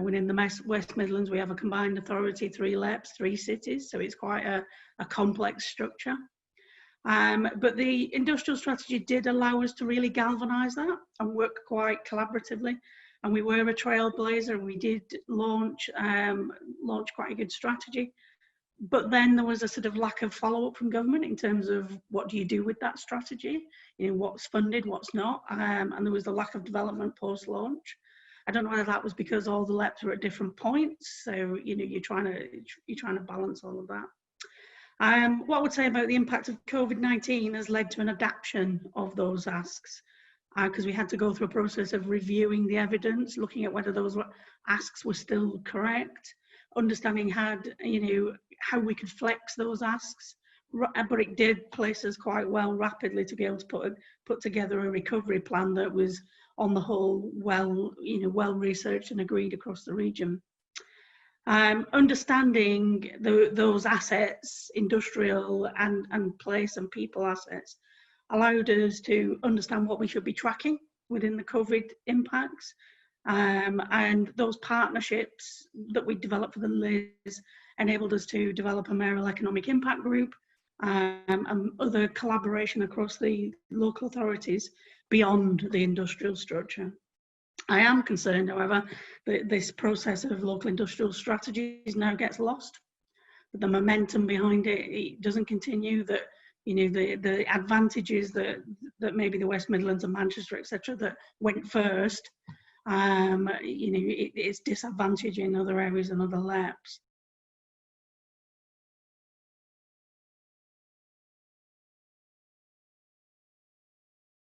Within the West Midlands, we have a combined authority, 3 LEPs, 3 cities, so it's quite a complex structure. But the industrial strategy did allow us to really galvanise that and work quite collaboratively. And we were a trailblazer. We did launch quite a good strategy. But then there was a sort of lack of follow-up from government in terms of what do you do with that strategy, what's funded, what's not, and there was a lack of development post-launch. I don't know whether that was because all the LEPs were at different points, so you're trying to balance all of that. What I would say about the impact of COVID-19 has led to an adaptation of those asks, because we had to go through a process of reviewing the evidence, looking at whether those asks were still correct, understanding how we could flex those asks, but it did place us quite well rapidly to be able to put together a recovery plan that was, on the whole, well researched and agreed across the region. Understanding those assets, industrial and place and people assets, allowed us to understand what we should be tracking within the COVID impacts. And those partnerships that we developed for the LIS enabled us to develop a mayoral economic impact group and other collaboration across the local authorities beyond the industrial structure. I am concerned, however, that this process of local industrial strategies now gets lost, that the momentum behind it doesn't continue, that the advantages that maybe the West Midlands and Manchester, etc., that went first, it's disadvantaging other areas and other LEPs.